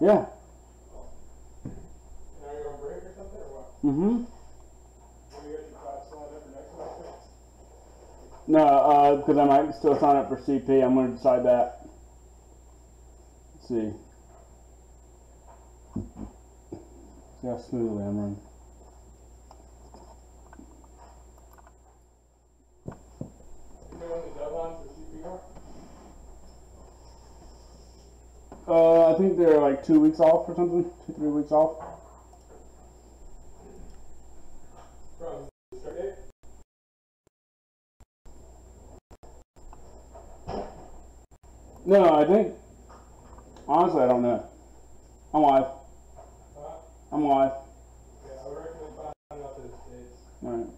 Yeah. Now you're on break or something, or what? Mm-hmm. Maybe you should try to sign up for next semester? No, because I might still sign up for CP. I'm going to decide that. Let's see. See how smoothly I'm running. You know when the deadline for CPR? I think they're like 2 weeks off or something. 2, 3 weeks off. From the start date? No, I think. Honestly, I don't know. I'm live. Huh? I'm live. Yeah, I would recommend finding out those dates. Alright.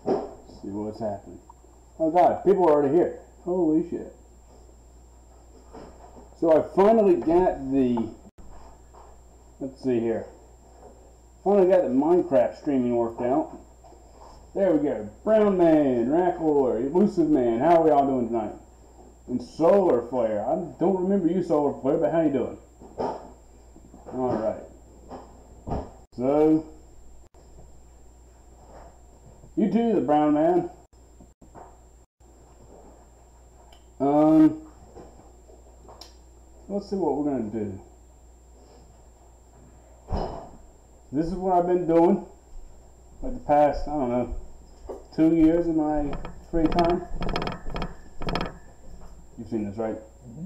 Let's see what's happening. Oh god, people are already here. Holy shit. So I finally got the. Let's see here. Finally got the Minecraft streaming worked out. There we go. Brown Man, Racklor, Elusive Man. How are we all doing tonight? And Solar Flare. I don't remember you, Solar Flare, but how you doing? Alright. So, you too, the Brown Man. Let's see what we're going to do. This is what I've been doing like the past, I don't know, 2 years of my free time. You've seen this, right? Mm-hmm.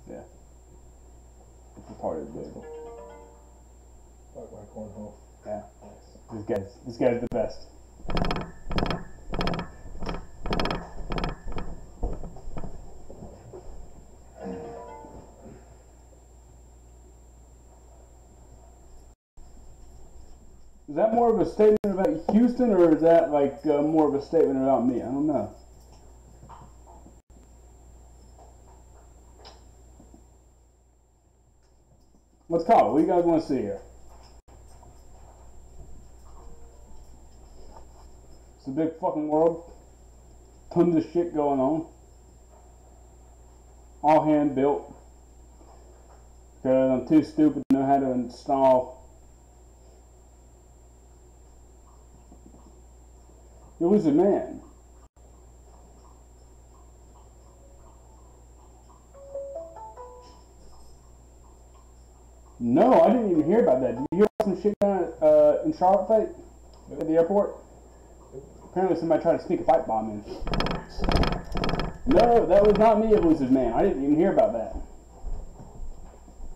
Yeah. It's retarded, beautiful. Like my cornhole. Yeah. This guy's the best. Is that more of a statement about Houston, or is that like more of a statement about me? I don't know. Let's call it. What do you guys want to see here? It's a big fucking world. Tons of shit going on. All hand built. Because I'm too stupid to know how to install. Elusive Man. No, I didn't even hear about that. Did you hear about some shit down in Charlotte fight at the airport? Apparently somebody tried to sneak a pipe bomb in. No, that was not me, Elusive Man. I didn't even hear about that.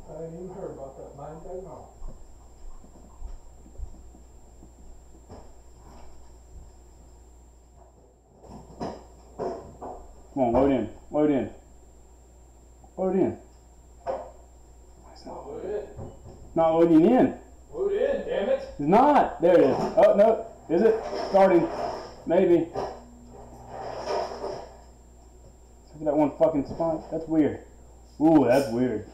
I didn't even heard about that. Mine dead now. Come on, load in. Load in. Load in. Not load in. Not loading in. Load in, damn it. It's not. There it is. Oh, no. Is it? Starting. Maybe. Look at that one fucking spot. That's weird. Ooh, that's weird.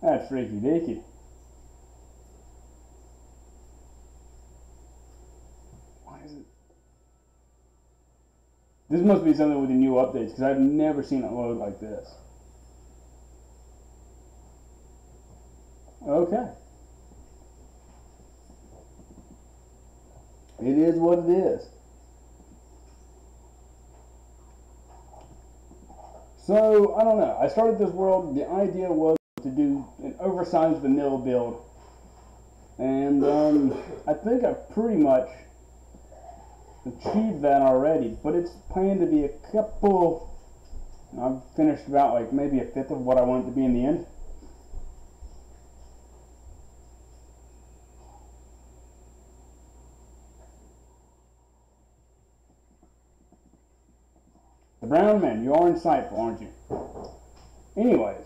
That's freaky deaky. Why is it? This must be something with the new updates, because I've never seen it load like this. Okay. It is what it is. So, I don't know. I started this world, the idea was to do an oversized vanilla build. And I think I've pretty much achieved that already, but it's planned to be a couple. I've finished about like maybe a fifth of what I want it to be in the end. The Brown Man, you are insightful, aren't you? Anyways.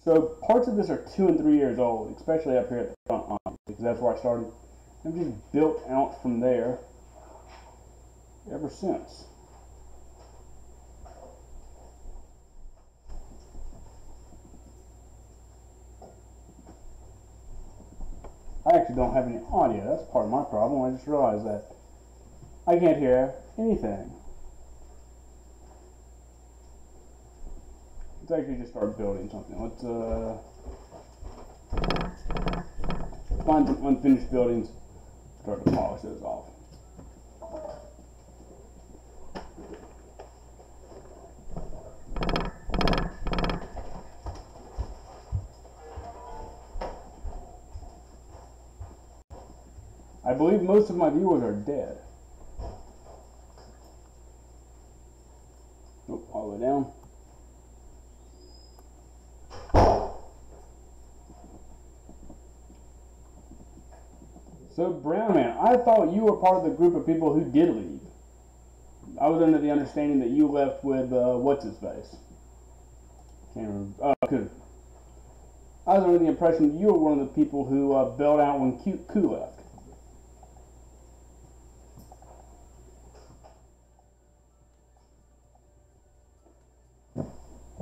So parts of this are 2 and 3 years old, especially up here at the front line, because that's where I started. I've just built out from there ever since. I actually don't have any audio. That's part of my problem. I just realized that. I can't hear anything. Let's actually just start building something. Let's find some unfinished buildings, start to polish those off. I believe most of my viewers are dead. Oh, all the way down. So, Brown Man, I thought you were part of the group of people who did leave. I was under the understanding that you left with, what's-his-face? Can't remember. I was under the impression that you were one of the people who bailed out when Q left.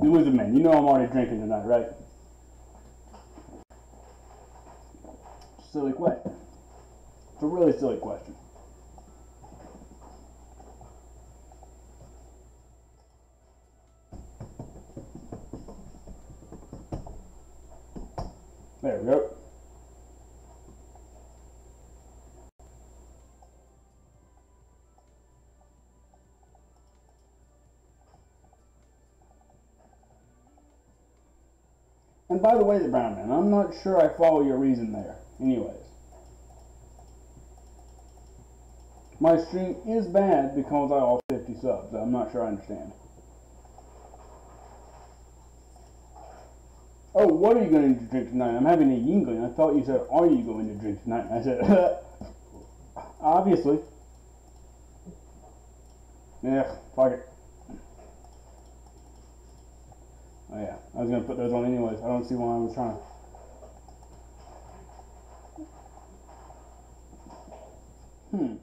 You lose a man. You know I'm already drinking tonight, right? Silly question. It's a really silly question. There we go. And by the way, the Brown Man, I'm not sure I follow your reason there. Anyways. My stream is bad because I lost 50 subs. I'm not sure I understand. Oh, what are you going to drink tonight? I'm having a Yingling. I thought you said, are you going to drink tonight? And I said, obviously. Yeah, fuck it. Oh yeah, I was going to put those on anyways. I don't see why I was trying to.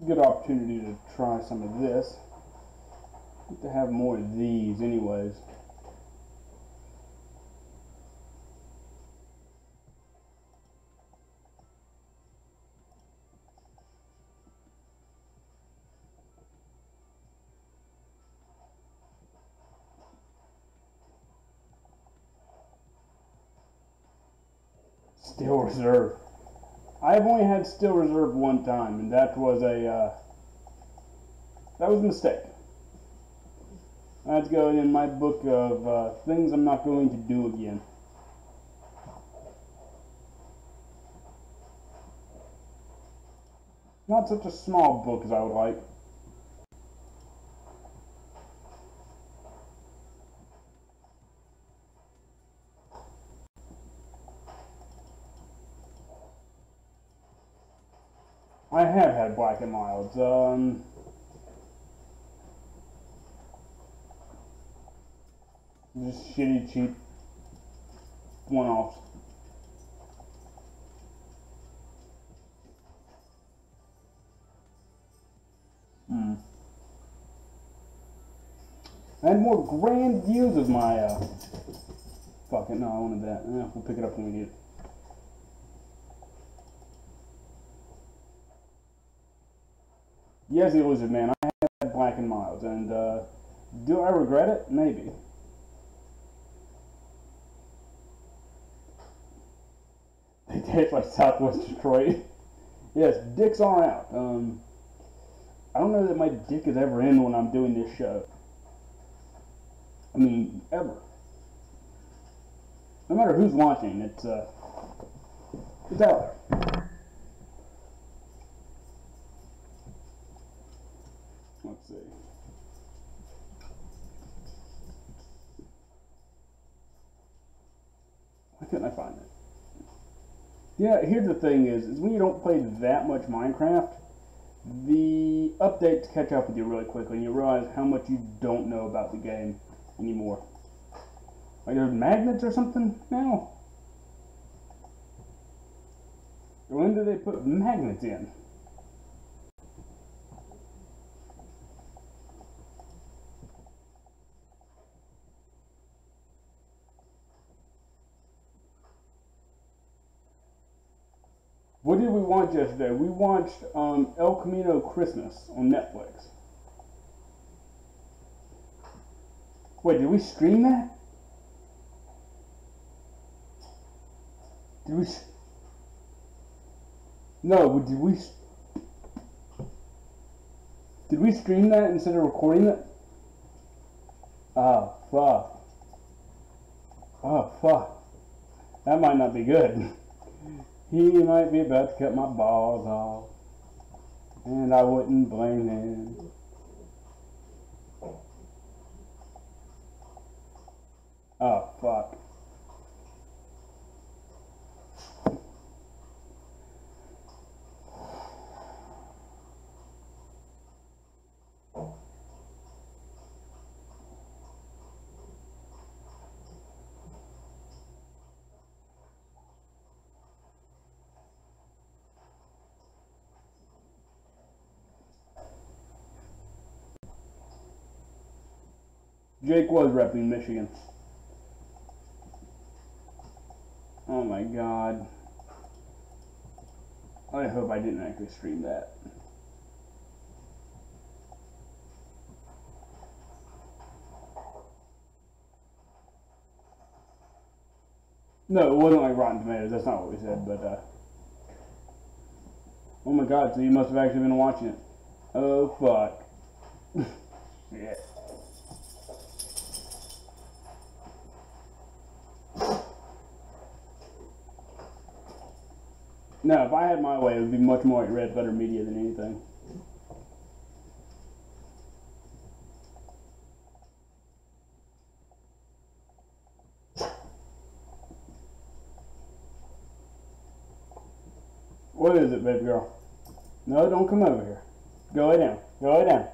Good opportunity to try some of this. Need to have more of these anyways. Steel Reserve. I've only had Steel Reserve one time, and that was a mistake. That's going in my book of things I'm not going to do again. Not such a small book as I would like. I have had Black and Milds. Just shitty, cheap one-offs. I had more grand views of my, fuck it, no, I wanted that. We'll pick it up when we need it. Yes, it was a man. I had Black and Milds, and, do I regret it? Maybe. They taste like Southwest Detroit. Yes, dicks are out. I don't know that my dick is ever in when I'm doing this show. I mean, ever. No matter who's watching, it's out there. Let's see. Why couldn't I find it? Yeah, here's the thing is when you don't play that much Minecraft, the updates catch up with you really quickly, and you realize how much you don't know about the game anymore. Like there's magnets or something now? When do they put magnets in? What did we watch yesterday? We watched El Camino Christmas on Netflix. Wait, did we stream that? Did we? No, did we? Did we stream that instead of recording it? Oh fuck. Oh fuck. That might not be good. He might be about to cut my balls off, and I wouldn't blame him. Oh fuck. Jake was repping Michigan. Oh my god. I hope I didn't actually stream that. No, it wasn't like Rotten Tomatoes. That's not what we said, but oh my god, so you must have actually been watching it. Oh fuck. Yeah. No, if I had my way, it would be much more like Red Letter Media than anything. What is it, baby girl? No, don't come over here. Go lay down. Go lay down.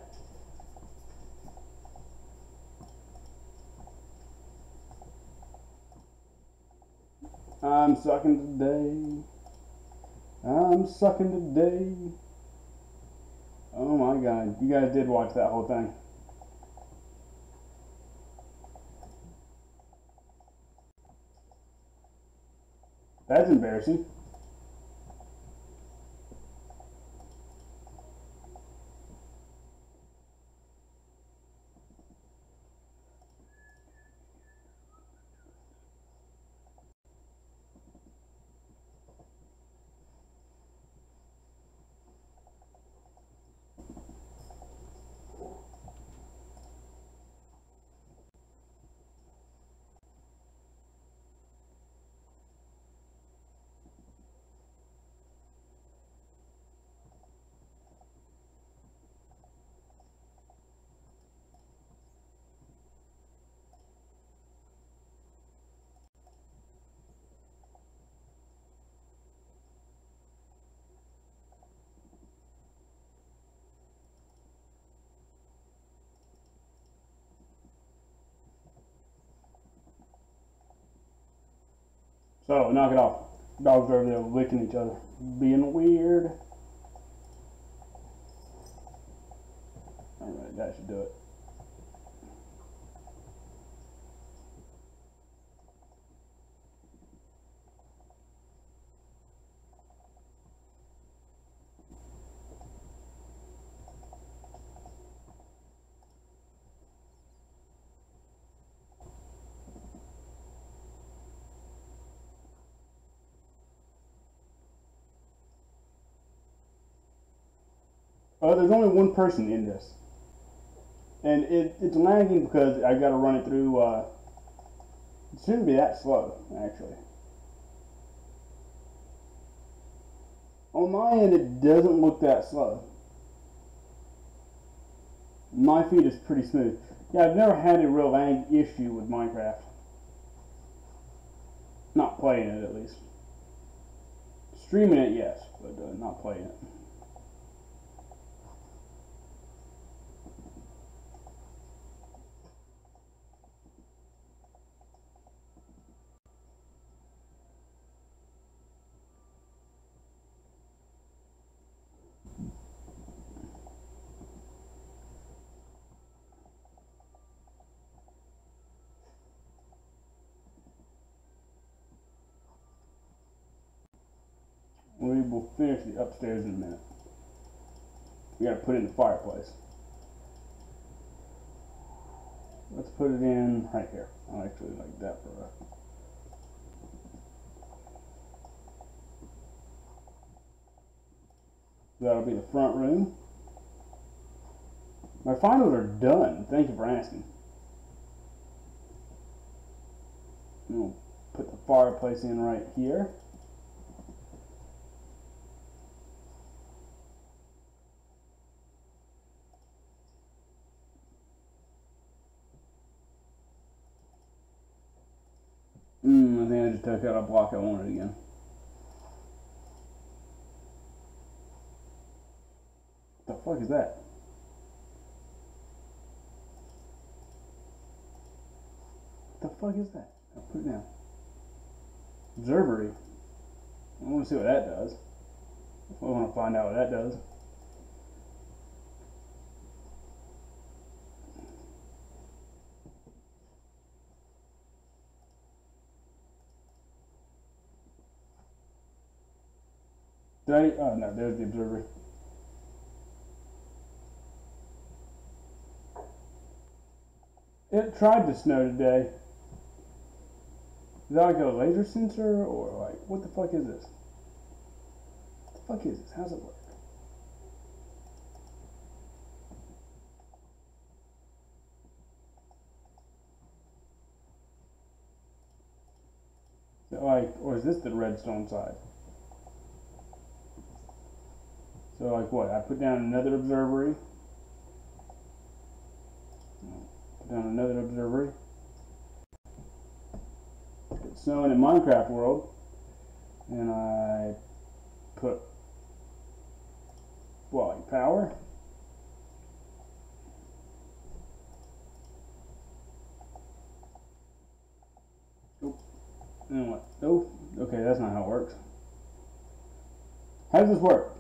I'm sucking today. I'm sucking today. Oh my god. You guys did watch that whole thing. That's embarrassing. So, knock it off. Dogs are over there licking each other. Being weird. Alright, that should do it. There's only one person in this. And it's lagging because I gotta run it through, it shouldn't be that slow, actually. On my end, it doesn't look that slow. My feed is pretty smooth. Yeah, I've never had a real lag issue with Minecraft. Not playing it, at least. Streaming it, yes, but not playing it. We we'll finish the upstairs in a minute. We gotta put it in the fireplace. Let's put it in right here. I actually like that for us. That'll be the front room. My finals are done. Thank you for asking. And we'll put the fireplace in right here. I think I just took out a block I wanted again. What the fuck is that? What the fuck is that? I'll put it down. Observatory. I want to see what that does. I want to find out what that does. Did I? Oh no, there's the observatory. It tried to snow today. Is that like a laser sensor or like what the fuck is this? What the fuck is this? How's it work? Is it like, or is this the redstone side? So like what? I put down another observatory. Put down another observatory. It's snowing in Minecraft world, and I put what, like power. Oh, and what? Oh, okay, that's not how it works. How does this work?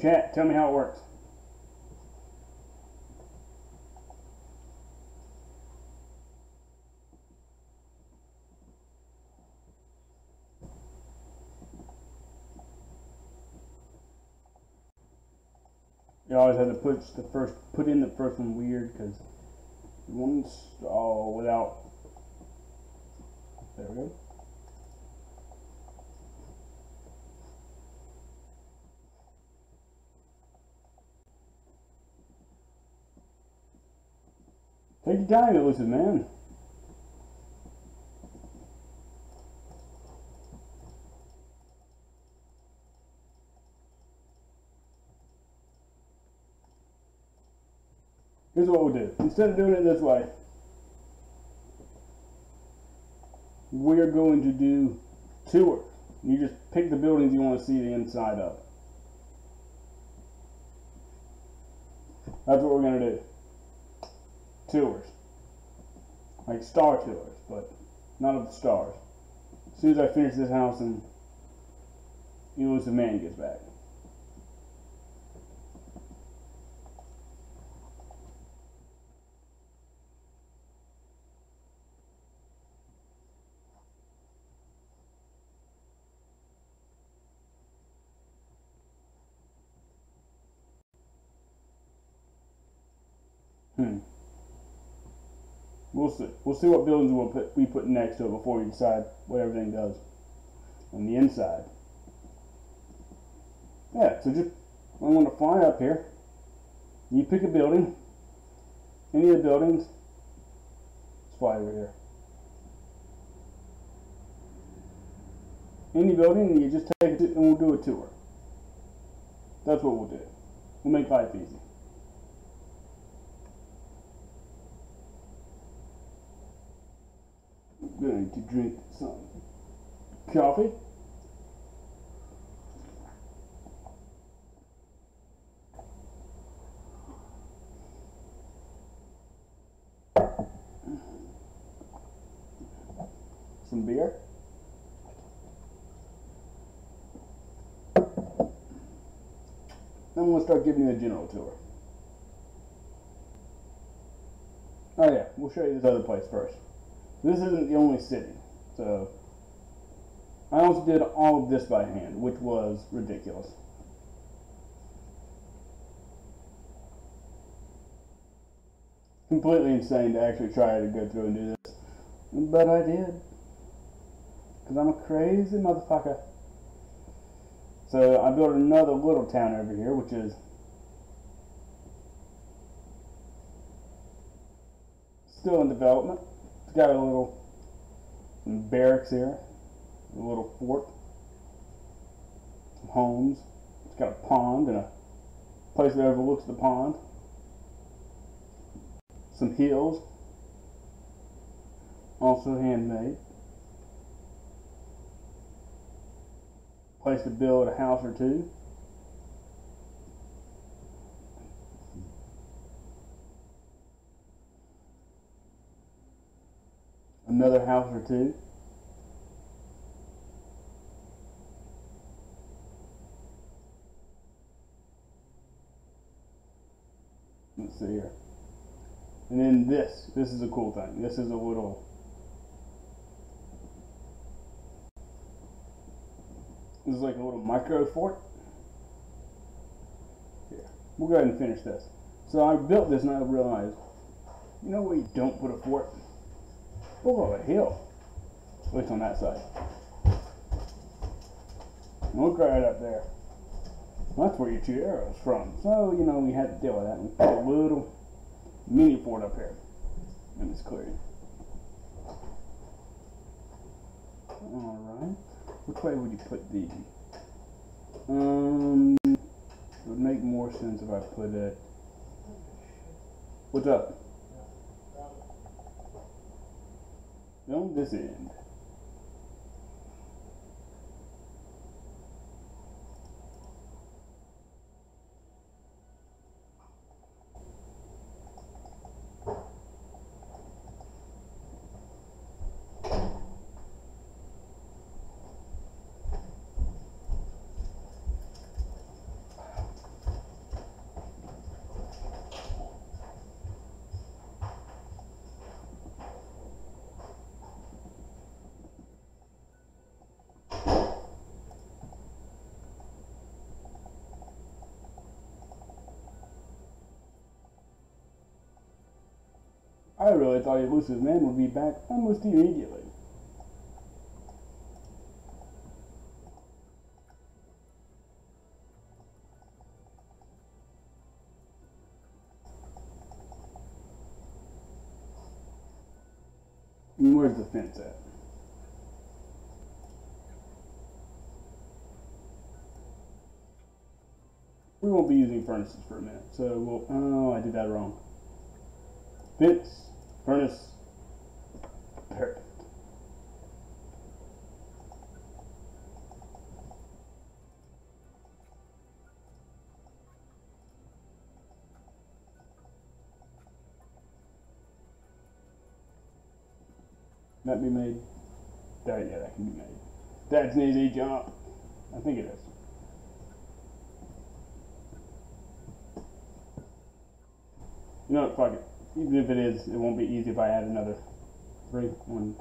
Chat, tell me how it works. You always have to put in the first one weird because one's all without. There we go. Take your time, elusive man. Here's what we'll do. Instead of doing it this way, we're going to do tours. You just pick the buildings you want to see the inside of. That's what we're going to do. Tours. Like star tours, but not of the stars. As soon as I finish this house and elusive man gets back. We'll see. We'll see what buildings we put next to it before we decide what everything does on the inside. Yeah, so just I want to fly up here. You pick a building, any of the buildings. Let's fly over here. Any building, and you just take it and we'll do a tour. That's what we'll do. We'll make life easy. I'm going to drink some coffee. Some beer. Then we'll start giving you a general tour. we'll show you this other place first. This isn't the only city, so I also did all of this by hand, which was ridiculous. Completely insane to actually try to go through and do this, but I did, because I'm a crazy motherfucker. So I built another little town over here, which is still in development. It's got a little barracks here, a little fort, some homes. It's got a pond and a place that overlooks the pond. Some hills, also handmade. Place to build a house or two. Another house or two. Let's see here. And then this is a cool thing. This is a little, this is like a little micro fort. Here, we'll go ahead and finish this. So I built this and I realized, you know where you don't put a fort? Over a hill. At least on that side. And look right up there. That's where you shoot arrows from. So, you know, we had to deal with that. We put a little mini fort up here in this clearing. Alright. Which way would you put these? It would make more sense if I put it. What's up? On this end. I really thought Elusive Man would be back almost immediately. And where's the fence at? We won't be using furnaces for a minute, so we'll, oh, I did that wrong. Fence, furnace, perfect. That be made? Yeah, that can be made. That's an easy jump. I think it is. You know what, fuck it. Even if it is, it won't be easy if I add another 3, 1.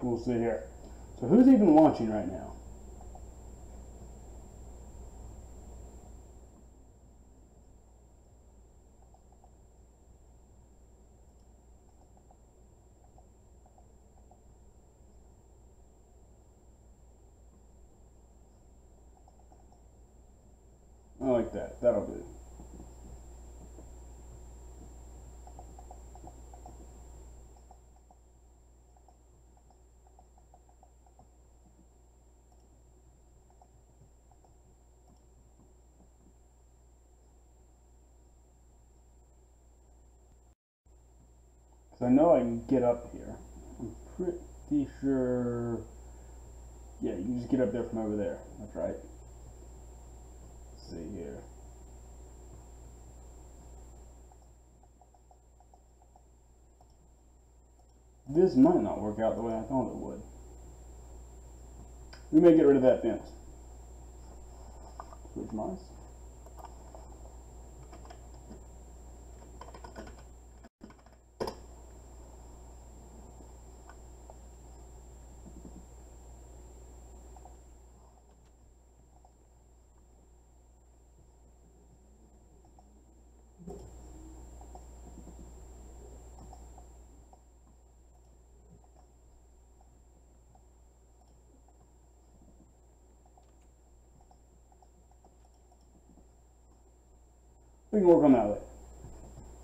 We'll see here. So who's even watching right now? I like that. That'll do. Because I know I can get up here. I'm pretty sure. Yeah, you can just get up there from over there. That's right. Let's see here. This might not work out the way I thought it would. We may get rid of that fence. Switch mice. We can work on that later.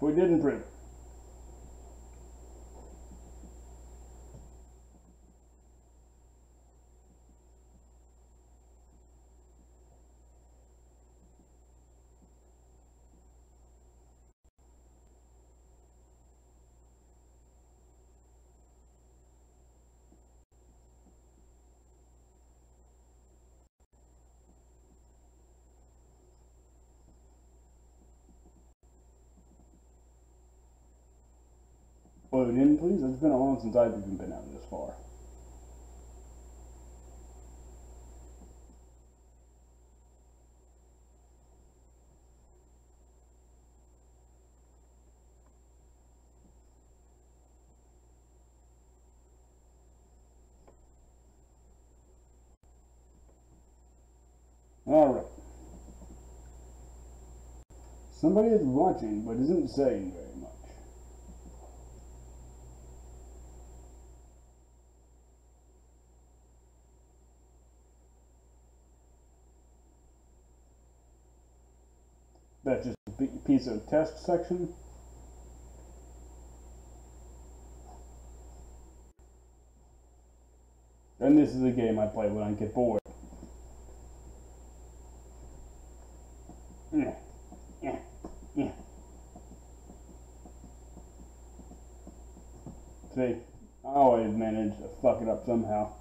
We did improve. Load in, please. It's been a long since I've even been out this far. Alright. Somebody is watching, but isn't saying very much. That's just a piece of test section. And this is a game I play when I get bored. Yeah. See, I always manage to fuck it up somehow.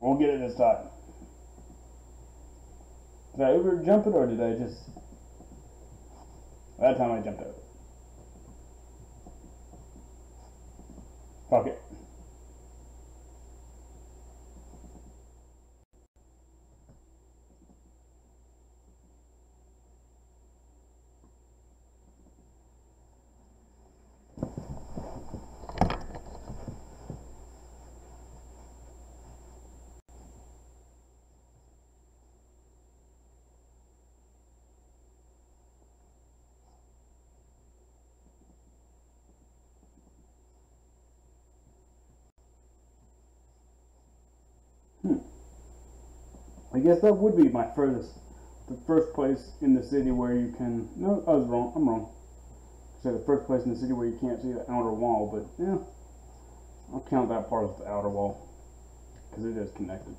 We'll get it this time. Did I over jump it or did I just... That time I jumped over. Fuck it. I guess that would be my the first place in the city where you can, no, I was wrong, I'm wrong. So the first place in the city where you can't see the outer wall, but yeah, I'll count that part as the outer wall, because it is connected.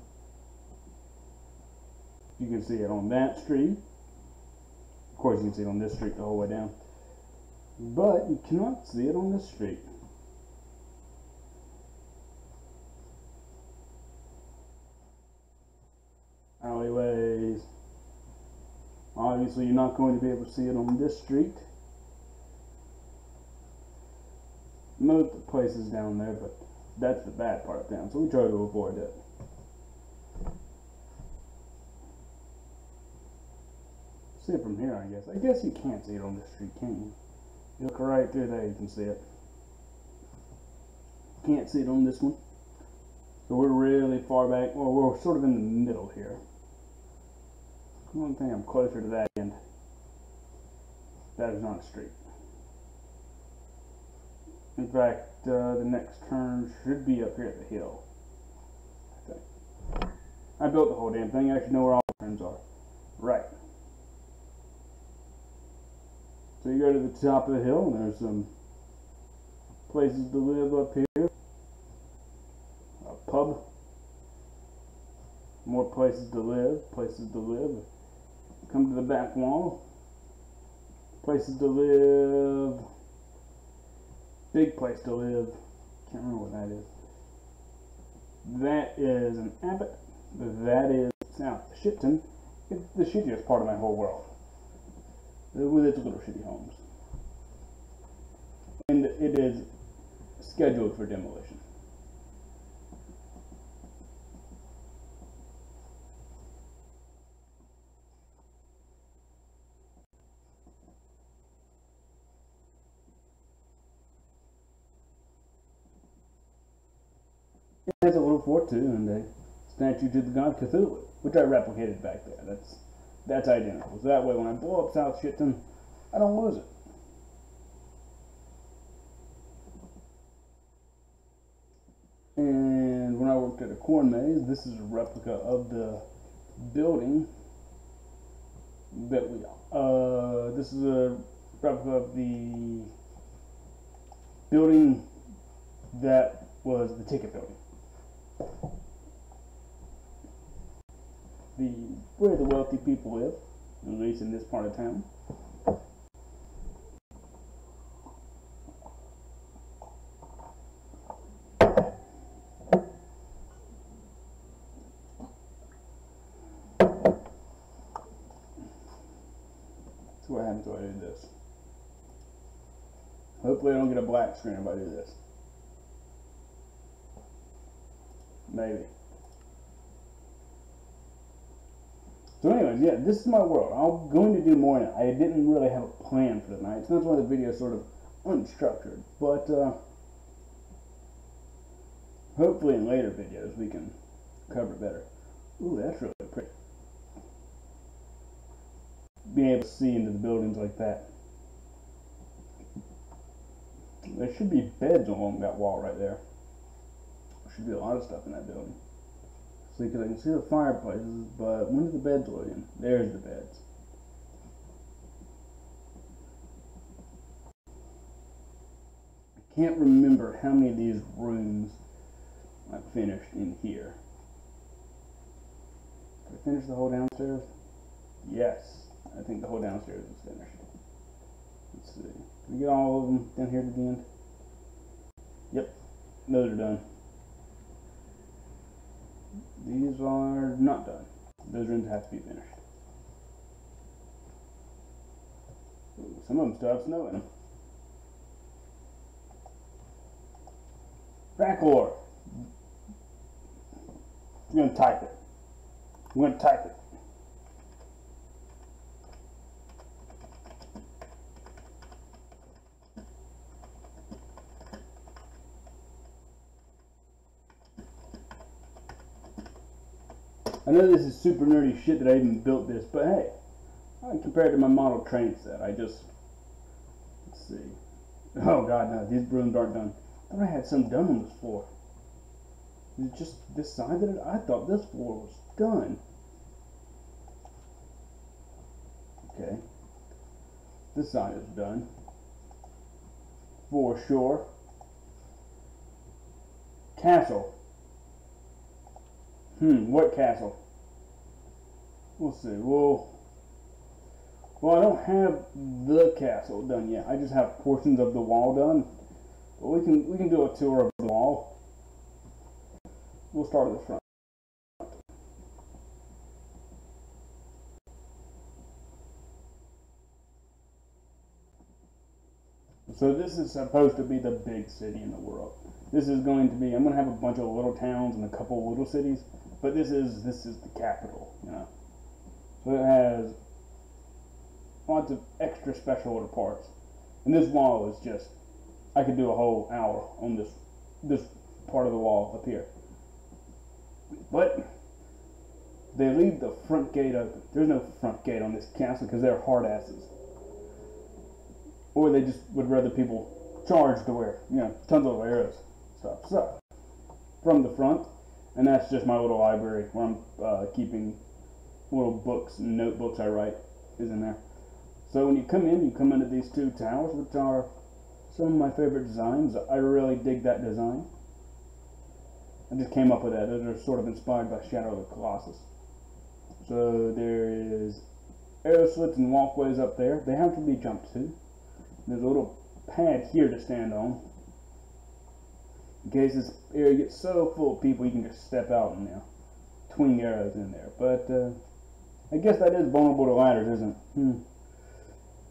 You can see it on that street. Of course you can see it on this street the whole way down. But you cannot see it on this street. Alleyways. Obviously you're not going to be able to see it on this street. Most of the places down there, but that's the bad part of town, so we try to avoid it. See it from here, I guess. I guess you can't see it on this street, can you? You look right through there, you can see it. Can't see it on this one. So we're really far back. Well, we're sort of in the middle here. I don't think I'm closer to that end. That is not a street. In fact, the next turn should be up here at the hill. I think. I built the whole damn thing. I actually know where all the turns are. Right. So you go to the top of the hill, and there's some places to live up here. A pub. More places to live, Come to the back wall. Places to live. Big place to live. Can't remember what that is. That is an abbot. That is South Shipton. It's the shittiest part of my whole world. With its little shitty homes. And it is scheduled for demolition. It has a little fort too, and a statue to the god Cthulhu, which I replicated back there. That's identical. So that way, when I blow up South Shipton, I don't lose it. And when I worked at a corn maze, this is a replica of the building that we. This is a replica of the building that was the ticket building. Where the wealthy people live, at least in this part of town. So what happens when I do this? Hopefully I don't get a black screen if I do this. Maybe. So anyways, yeah, this is my world. I'm going to do more in it. I didn't really have a plan for tonight, so that's why the video is sort of unstructured. But hopefully in later videos we can cover it better. Ooh, that's really pretty. Being able to see into the buildings like that. There should be beds along that wall right there. There should be a lot of stuff in that building. See, because I can see the fireplaces, but when do the beds load in? There's the beds. I can't remember how many of these rooms I finished in here. Did I finish the whole downstairs? Yes, I think the whole downstairs is finished. Let's see. Did we get all of them down here to the end? Yep, those are done. These are not done. Those rooms have to be finished. Ooh, some of them still have snow in them. Racklor. I'm going to type it. I'm going to type it. I know this is super nerdy shit that I even built this, but hey, compared to my model train set, let's see. Oh god, no, these rooms aren't done. I thought I had some done on this floor. Is it just this side that I thought this floor was done. Okay. This side is done. For sure. Castle. What castle? We'll see. Well, I don't have the castle done yet. I just have portions of the wall done. But we can do a tour of the wall. We'll start at the front. So this is supposed to be the big city in the world. This is going to be, I'm going to have a bunch of little towns and a couple of little cities, but this is the capital, you know. So it has lots of extra special little parts. And this wall is just, I could do a whole hour on this part of the wall up here. But they leave the front gate open. There's no front gate on this castle because they're hard asses. Or they just would rather people charge to wear, you know, tons of arrows, stuff. So, from the front, and that's just my little library where I'm keeping little books and notebooks I write is in there. So when you come into these two towers, which are some of my favorite designs. I really dig that design. I just came up with that. Those are sort of inspired by Shadow of the Colossus. So there is arrow slits and walkways up there. They have to be jumped to. There's a little pad here to stand on, in case this area gets so full of people you can just step out and twing arrows in there. But I guess that is vulnerable to ladders, isn't it?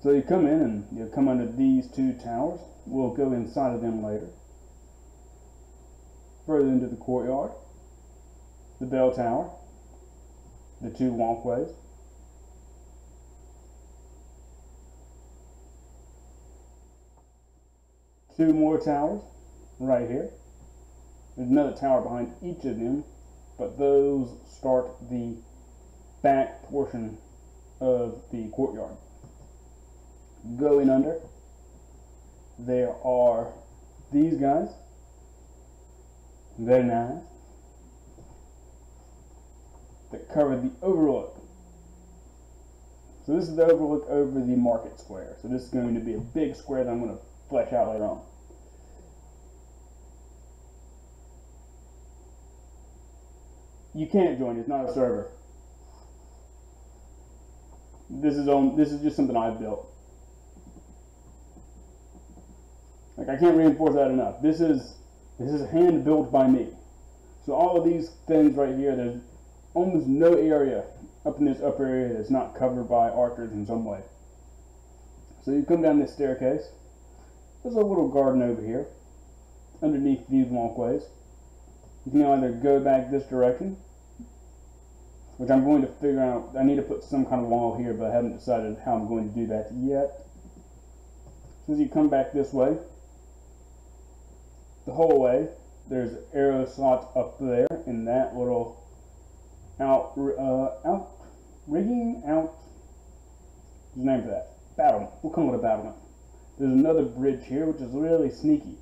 So you come in and you come under these two towers. We'll go inside of them later. Further into the courtyard, the bell tower, the two walkways. Two more towers right here. There's another tower behind each of them, but those start the back portion of the courtyard. Going under, there are these guys. Very nice. That cover the overlook. So this is the overlook over the market square. So this is going to be a big square that I'm going to flesh out later on. You can't join, it's not a server. This is just something I've built. Like, I can't reinforce that enough. This is hand built by me. So all of these things right here, there's almost no area up in this upper area that's not covered by archers in some way. So you come down this staircase. There's a little garden over here underneath these walkways. You can either go back this direction, which I'm going to figure out. I need to put some kind of wall here, but I haven't decided how I'm going to do that yet. So as you come back this way, the whole way, there's arrow slots up there in that little rigging. There's a name for that. Battlement. We'll call it a battlement. There's another bridge here, which is really sneaky.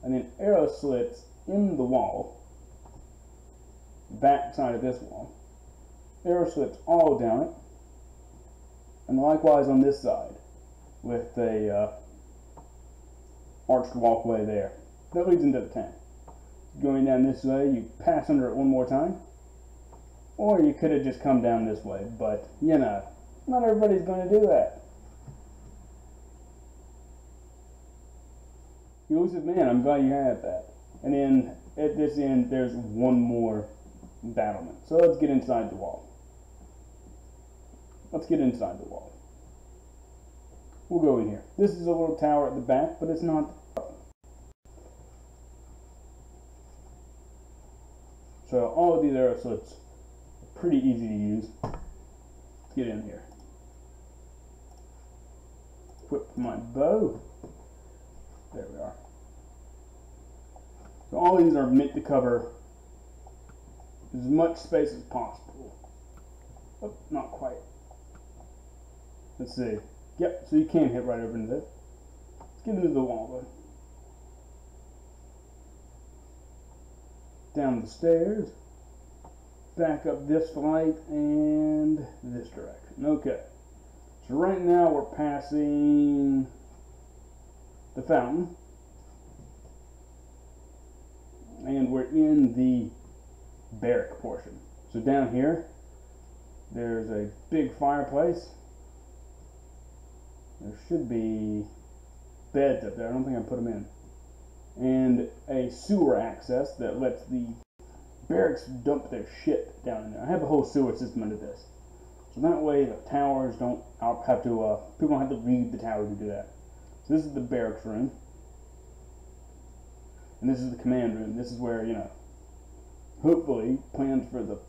And then arrow slits in the wall, back side of this wall. Arrow slits all down it. And likewise on this side, with a arched walkway there. That leads into the tank. Going down this way, you pass under it one more time. Or you could have just come down this way, but, you know, not everybody's going to do that. Elusive Man, I'm glad you have that. And then, at this end, there's one more battlement. So let's get inside the wall. Let's get inside the wall. We'll go in here. This is a little tower at the back, but it's not. So all of these arrow slits are pretty easy to use. Let's get in here. Equip my bow. There we are. So all these are meant to cover as much space as possible. Oh, not quite. Let's see. Yep, so you can hit right over into this. Let's get into the wall, though. Down the stairs, back up this flight, and this direction. Okay. So right now we're passing the fountain. And we're in the barrack portion. So down here, there's a big fireplace. There should be beds up there. I don't think I put them in. And a sewer access that lets the barracks dump their shit down in there. I have a whole sewer system under this. So that way the towers don't have to, people don't have to leave the tower to do that. So this is the barracks room. And this is the command room. This is where, you know, hopefully plans for the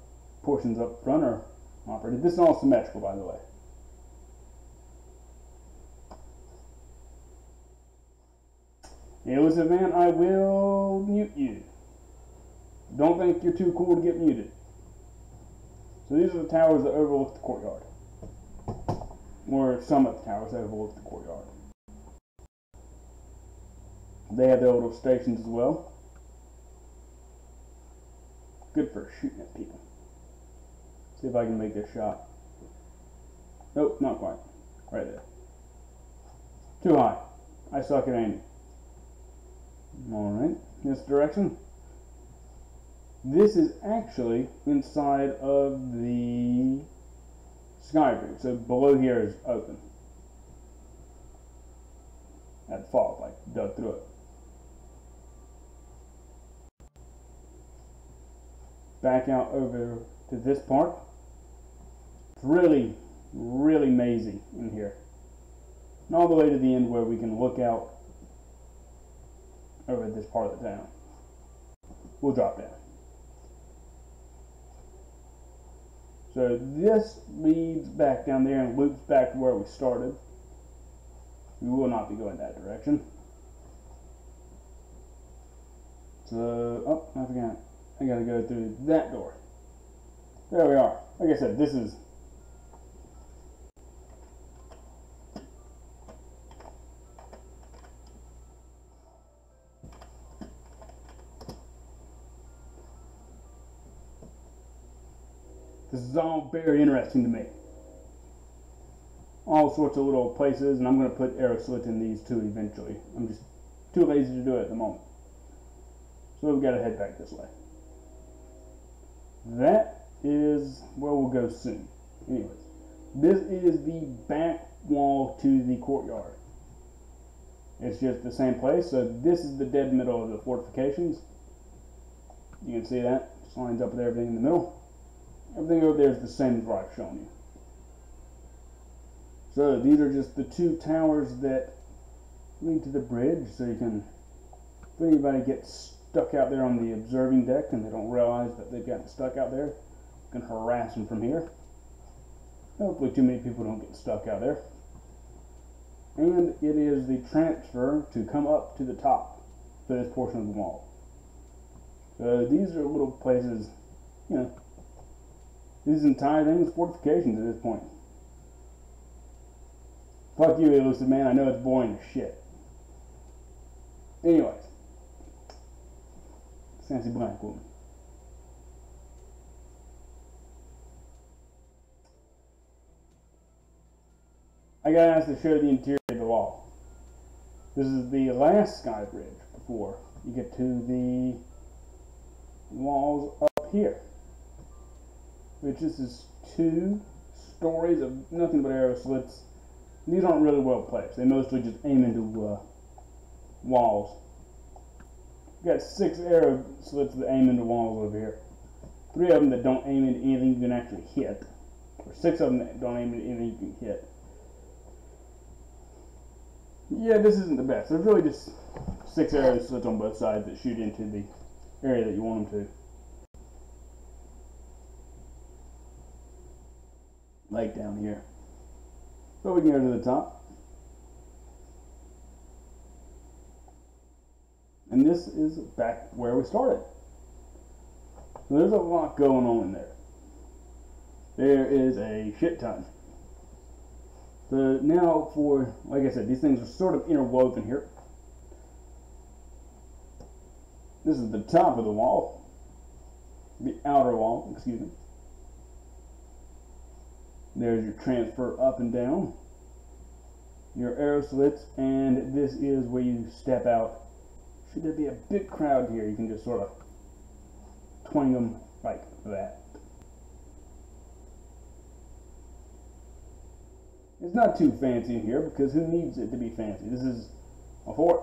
portions up front are operated. This is all symmetrical, by the way. Elusive Man, I will mute you. Don't think you're too cool to get muted. So these are the towers that overlook the courtyard. Or some of the towers that overlook the courtyard. They have their little stations as well. Good for shooting at people. See if I can make this shot. Nope, not quite. Right there. Too high. I suck at aiming. Alright, this direction. This is actually inside of the sky bridge. So below here is open. That fault, like dug through it. Back out over to this part. It's really, really mazy in here. And all the way to the end where we can look out over this part of the town. We'll drop down. So this leads back down there and loops back to where we started. We will not be going that direction. So, oh, I forgot. I gotta go through that door. There we are. Like I said, this is all very interesting to me. All sorts of little places, and I'm going to put arrow slits in these too eventually. I'm just too lazy to do it at the moment. So we've got to head back this way. That is where we'll go soon. Anyways, this is the back wall to the courtyard. It's just the same place, so this is the dead middle of the fortifications. You can see that. Just lines up with everything in the middle. Everything over there is the same as what I've shown you. So these are just the two towers that lead to the bridge, so you can, if anybody gets stuck out there on the observing deck and they don't realize that they've gotten stuck out there, you can harass them from here. Hopefully too many people don't get stuck out there. And it is the transfer to come up to the top for this portion of the wall. So these are little places, you know, this entire thing is fortifications at this point. Fuck you, elusive man. I know it's boring as shit. Anyways. Sassy black woman. I got asked to show the interior of the wall. This is the last sky bridge before you get to the walls up here. Which is 2 stories of nothing but arrow slits. These aren't really well placed. They mostly just aim into walls. We've got 6 arrow slits that aim into walls over here. 3 of them that don't aim into anything you can actually hit. Or 6 of them that don't aim into anything you can hit. Yeah, this isn't the best. There's really just 6 arrow slits on both sides that shoot into the area that you want them to. Like down here. So we can go to the top. And this is back where we started. So there's a lot going on in there. There is a shit ton. So now for, like I said, these things are sort of interwoven here. This is the top of the wall. The outer wall, excuse me. There's your transfer up and down, your arrow slits, and this is where you step out. Should there be a big crowd here, you can just sort of twang them like that. It's not too fancy in here because who needs it to be fancy? This is a fort.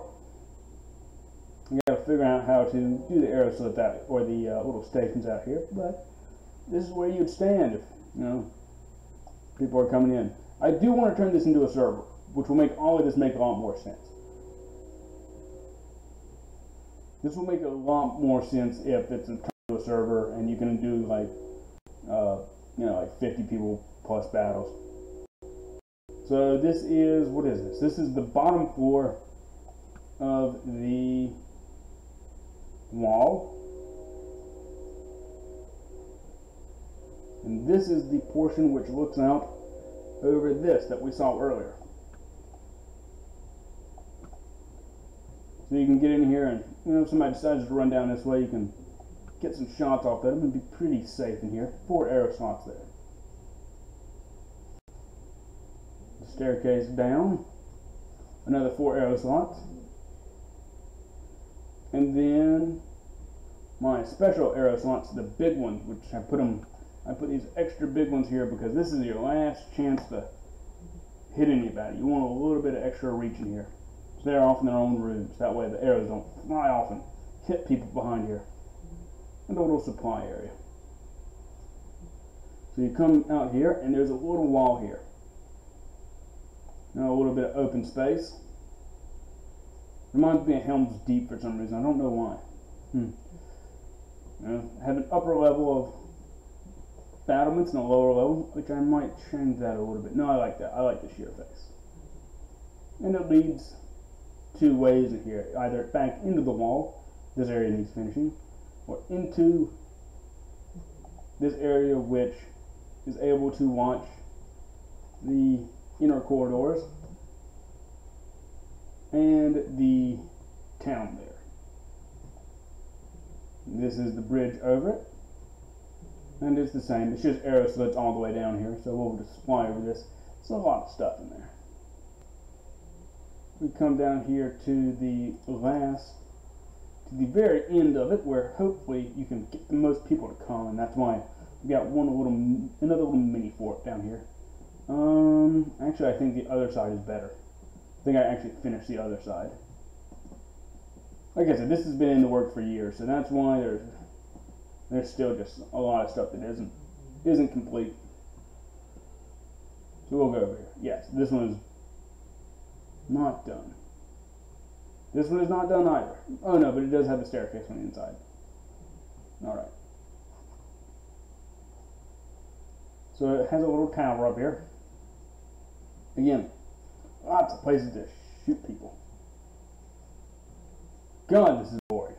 You gotta figure out how to do the arrow slits out, or the little stations out here, but this is where you'd stand if, you know, people are coming in. I do want to turn this into a server, which will make all of this make a lot more sense. This will make a lot more sense if it's a server and you can do like, you know, like 50 people plus battles. So this is, what is this? This is the bottom floor of the wall. And this is the portion which looks out over this that we saw earlier. So you can get in here and, you know, if somebody decides to run down this way, you can get some shots off at them and be pretty safe in here. 4 arrow slots there. The staircase down. Another 4 arrow slots. And then my special arrow slots, the big ones, which I put them I put these extra big ones here because this is your last chance to hit anybody. You want a little bit of extra reach in here. So they're off in their own rooms. That way the arrows don't fly off and hit people behind here. And a little supply area. So you come out here and there's a little wall here. Now a little bit of open space. Reminds me of Helm's Deep for some reason. I don't know why. Have an upper level of battlements and a lower level, which I might change that a little bit. No, I like that. I like the sheer face. And it leads two ways in here. Either back into the wall, this area needs finishing, or into this area which is able to watch the inner corridors and the town there. This is the bridge over it, and it's the same. It's just arrow slits all the way down here, so we'll just fly over this. There's a lot of stuff in there. We come down here to the very end of it, where hopefully you can get the most people to come, and that's why we got another little mini fort down here. Actually, I think the other side is better. I think I actually finished the other side. Like I said, this has been in the work for years, so that's why there's still just a lot of stuff that isn't complete. So we'll go over here. Yes, this one is not done. This one is not done either. Oh no, but it does have the staircase on the inside. Alright. So it has a little tower up here. Again, lots of places to shoot people. God, this is boring.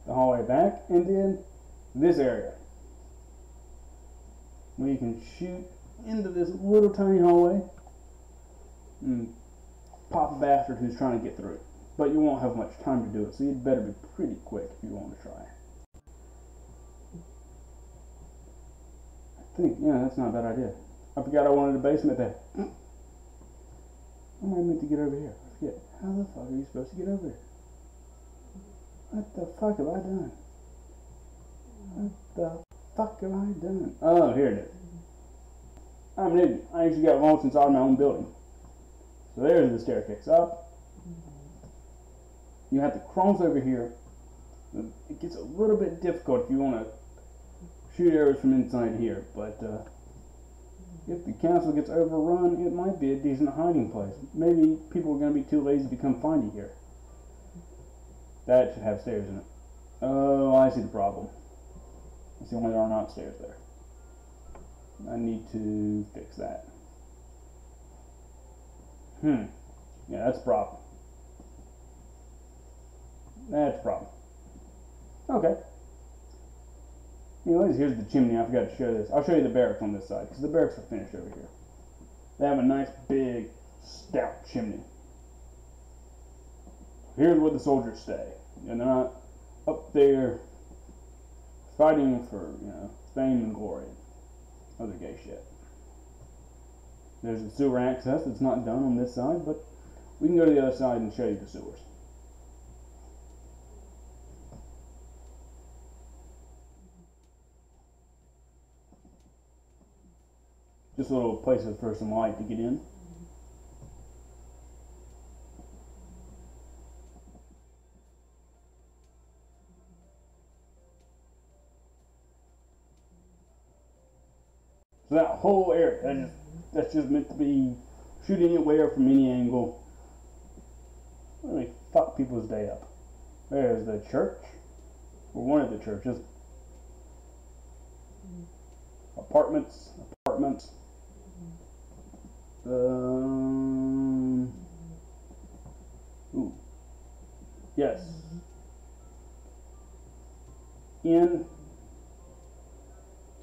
The hallway back, and then this area, where you can shoot into this little tiny hallway and pop a bastard who's trying to get through. But you won't have much time to do it, so you'd better be pretty quick if you want to try. I think, yeah, that's not a bad idea. I forgot I wanted a basement there. How am I meant to get over here? I forget. How the fuck are you supposed to get over here? What the fuck have I done? What the fuck have I done? Oh, here it is. I'm an idiot. I actually got lost inside my own building. So there's the staircase up. You have to cross over here. It gets a little bit difficult if you want to shoot arrows from inside here, but if the castle gets overrun, it might be a decent hiding place. Maybe people are going to be too lazy to come find you here. That should have stairs in it. Oh, I see the problem. I see why there are not stairs there. I need to fix that. Yeah, that's a problem. That's a problem. Okay. Anyways, here's the chimney. I forgot to show this. I'll show you the barracks on this side, because the barracks are finished over here. They have a nice big stout chimney. Here's where the soldiers stay, and they're not up there fighting for, fame and glory and other gay shit. There's the sewer access that's not done on this side, but we can go to the other side and show you the sewers. Just little places for some light to get in. So that whole area, that's just meant to be shooting anywhere from any angle. Really fuck people's day up. There's the church, or one of the churches. Apartments. Ooh. Yes. Inn.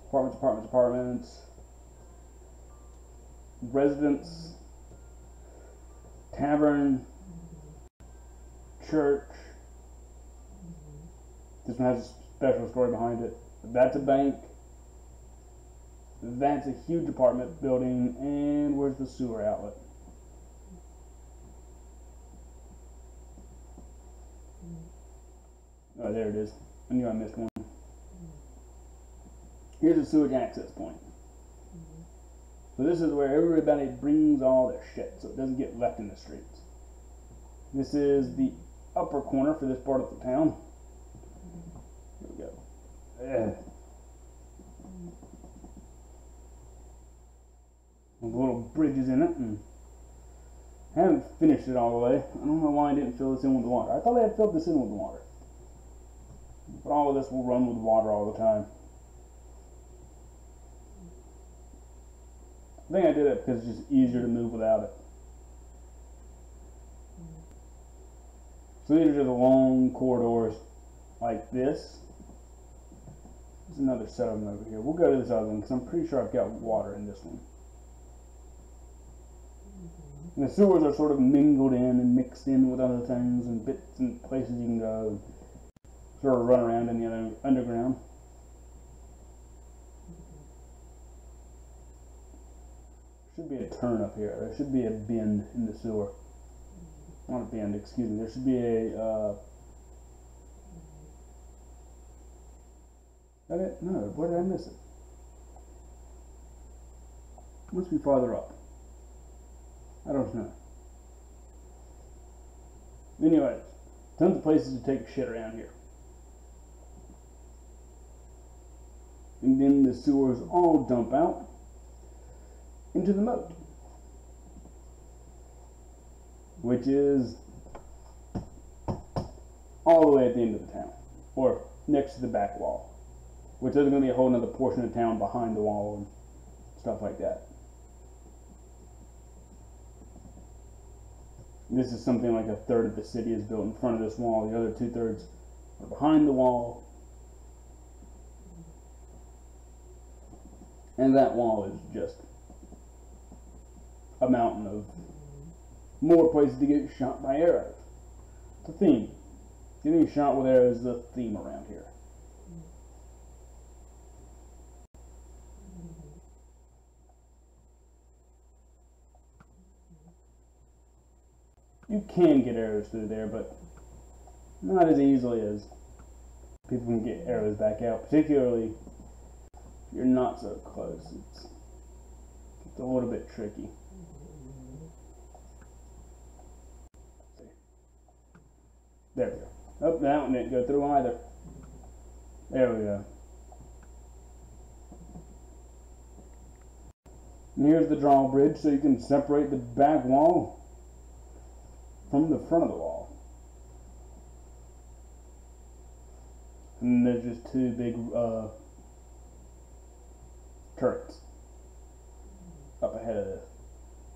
Apartments. Residence. Tavern. Church. This one has a special story behind it. That's a bank. That's a huge apartment building, and where's the sewer outlet? Oh, there it is. I knew I missed one. Here's a sewage access point. So this is where everybody brings all their shit so it doesn't get left in the streets. This is the upper corner for this part of the town. Here we go. With little bridges in it, and I haven't finished it all the way. I don't know why I didn't fill this in with water. I thought I had filled this in with water. But all of this will run with water all the time. I think I did it because it's just easier to move without it. So these are just long corridors like this. There's another set of them over here. We'll go to this other one because I'm pretty sure I've got water in this one. And the sewers are sort of mingled in and mixed in with other things and bits and places you can go and sort of run around in the underground. Should be a turn up here. There should be a bend in the sewer. Not a bend, excuse me. There should be a, is that it? No, where did I miss it? Must be farther up. I don't know. Anyways, tons of places to take shit around here. And then the sewers all dump out into the moat, which is all the way at the end of the town, or next to the back wall, which there's going to be a whole other portion of town behind the wall and stuff like that. This is something like a third of the city is built in front of this wall. The other 2/3 are behind the wall. And that wall is just a mountain of more places to get shot by arrows. It's a theme. Getting shot with arrows is a theme around here. You can get arrows through there, but not as easily as people can get arrows back out, particularly if you're not so close. It's a little bit tricky. There we go. Oh, that one didn't go through either. There we go. And here's the drawbridge, so you can separate the back wall from the front of the wall. And there's just two big turrets up ahead of this.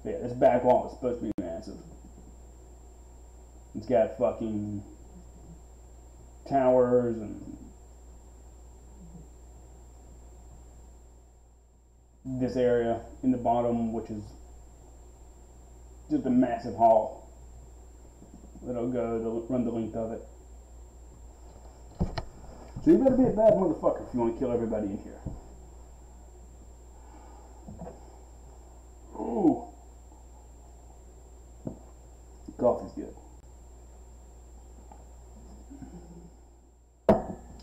So yeah, this back wall is supposed to be massive. It's got fucking towers and this area in the bottom, which is just a massive hall that'll go to run the length of it. So you better be a bad motherfucker if you want to kill everybody in here. Ooh. Coffee's good.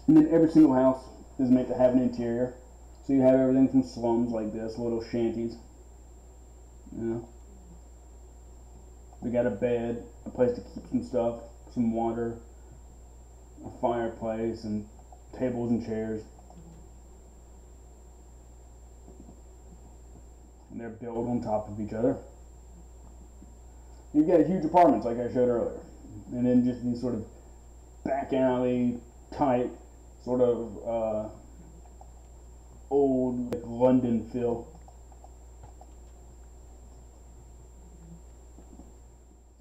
And then every single house is meant to have an interior. So you have everything from slums like this, little shanties. You know. We got a bed, a place to keep some stuff, some water, a fireplace, and tables and chairs. And they're built on top of each other. You've got huge apartments like I showed earlier. And then just these sort of back alley type, sort of old like London feel.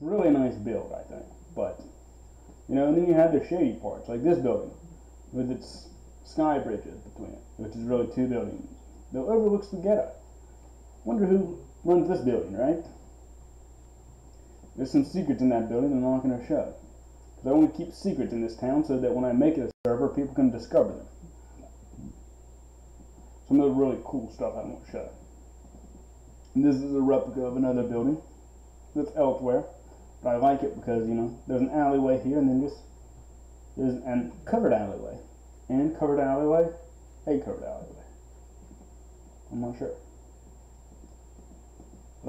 Really nice build, I think. But, you know, and then you have the shady parts, like this building, with its sky bridges between it, which is really two buildings that overlooks the ghetto. Wonder who runs this building, right? There's some secrets in that building I'm not going to show. Because I want to keep secrets in this town so that when I make it a server, people can discover them. Some of the really cool stuff I won't show. And this is a replica of another building that's elsewhere. But I like it because, you know, there's an alleyway here and then just there's a covered alleyway. And covered alleyway, a covered alleyway. I'm not sure.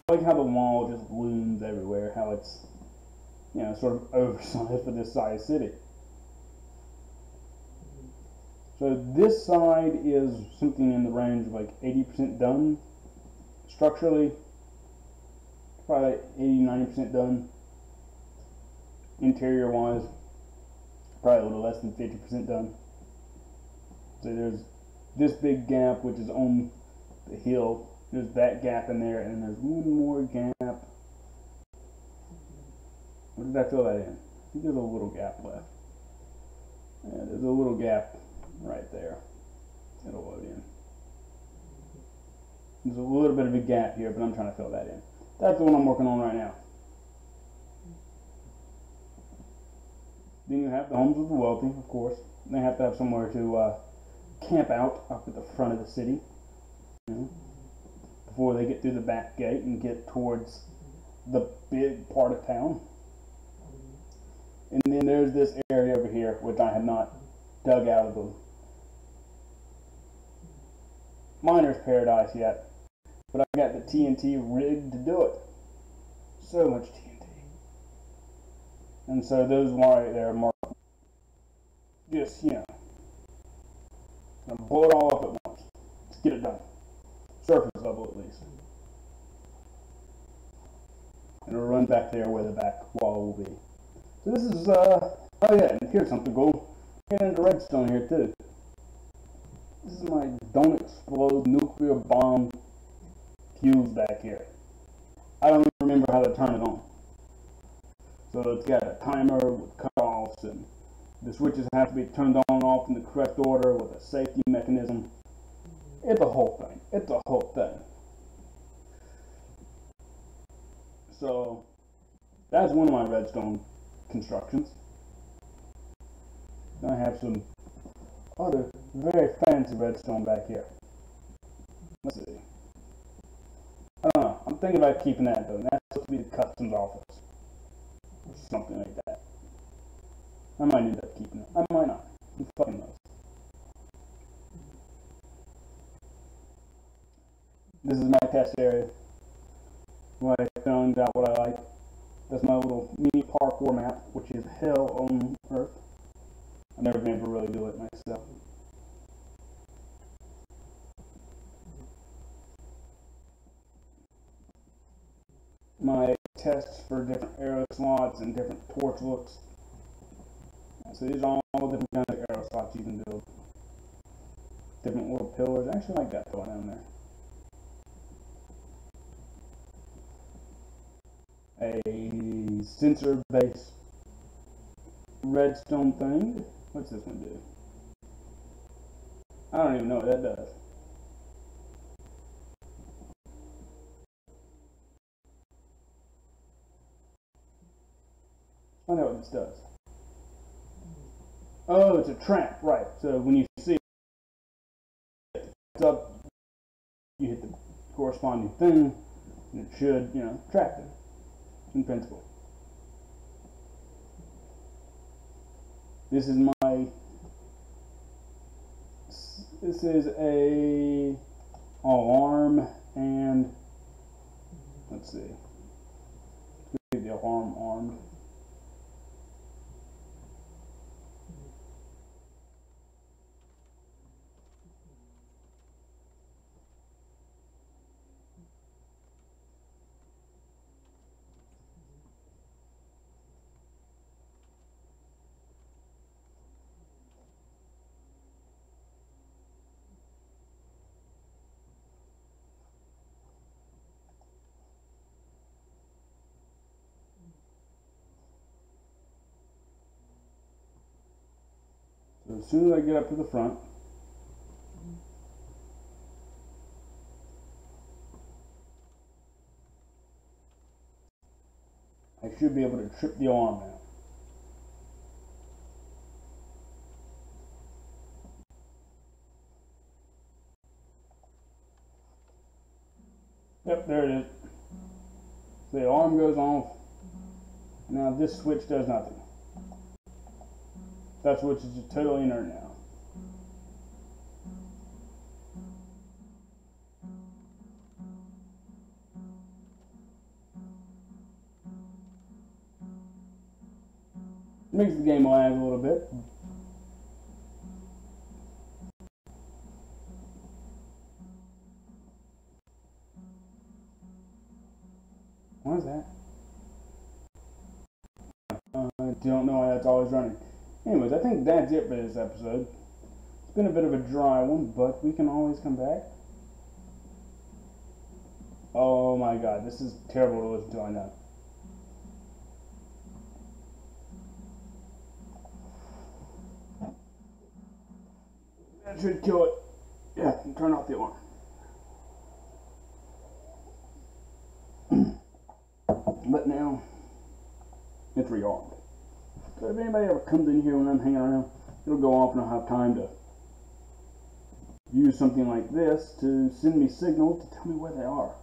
I like how the wall just looms everywhere, how it's, you know, sort of oversized for this size city. So this side is something in the range of like 80% done structurally, probably like 80-90% done. Interior wise, probably a little less than 50% done. So there's this big gap which is on the hill. There's that gap in there, and then there's one more gap. Where did I fill that in? I think there's a little gap left. Yeah, there's a little gap right there. It'll load in. There's a little bit of a gap here, but I'm trying to fill that in. That's the one I'm working on right now. Then you have the homes of the wealthy, of course. They have to have somewhere to camp out up at the front of the city, you know, before they get through the back gate and get towards the big part of town. And then there's this area over here, which I have not dug out of the miner's paradise yet, but I got the TNT rigged to do it. So much TNT. And so those right there mark, just, you know, blow it all up at once. Let's get it done. Surface level at least. And it'll run back there where the back wall will be. So this is, oh yeah, and here's something cool. Get into redstone here too. This is my don't explode nuclear bomb fuse back here. I don't remember how to turn it on. So it's got a timer with cutoffs, and the switches have to be turned on and off in the correct order with a safety mechanism. It's a whole thing. It's a whole thing. So that's one of my redstone constructions. I have some other very fancy redstone back here. Let's see. I don't know. I'm thinking about keeping that though. That's supposed to be the customs office. Or something like that. I might end up keeping it. I might not. Who fucking knows? This is my test area. Where I found out what I like. That's my little mini parkour map, which is hell on earth. I've never been able to really do it myself. My tests for different arrow slots and different torch looks. So these are all different kinds of arrow slots you can build. Different little pillars. I actually like that going down there. A sensor based redstone thing. What's this one do? I don't even know what that does. I know what this does. Oh, it's a trap, right. So when you see it up, you hit the corresponding thing, and it should, you know, trap it, in principle. This is this is a alarm, and let's see, leave the alarm armed. So as soon as I get up to the front, I should be able to trip the alarm out. Yep, there it is. So the alarm goes off. Now this switch does nothing. That switch is just totally inert now. makes the game lag a little bit. What is that? I don't know why that's always running. Anyways, I think that's it for this episode. It's been a bit of a dry one, but we can always come back. Oh my god, this is terrible to listen to, I know. That should kill it. Yeah, turn off the alarm. But now, it's rearmed. So if anybody ever comes in here when I'm hanging around, it'll go off and I'll have time to use something like this to send me signals to tell me where they are.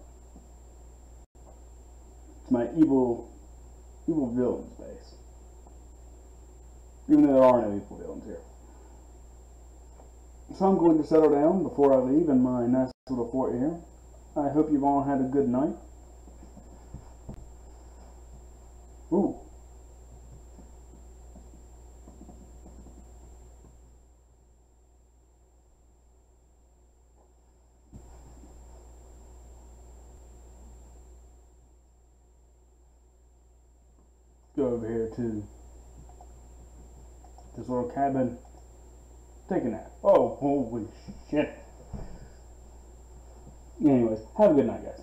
It's my evil villains base. Even though there are no evil villains here. So I'm going to settle down before I leave in my nice little fort here. I hope you've all had a good night. Ooh. Go over here to this little cabin. Take a nap. Oh, holy shit. Anyways, have a good night, guys.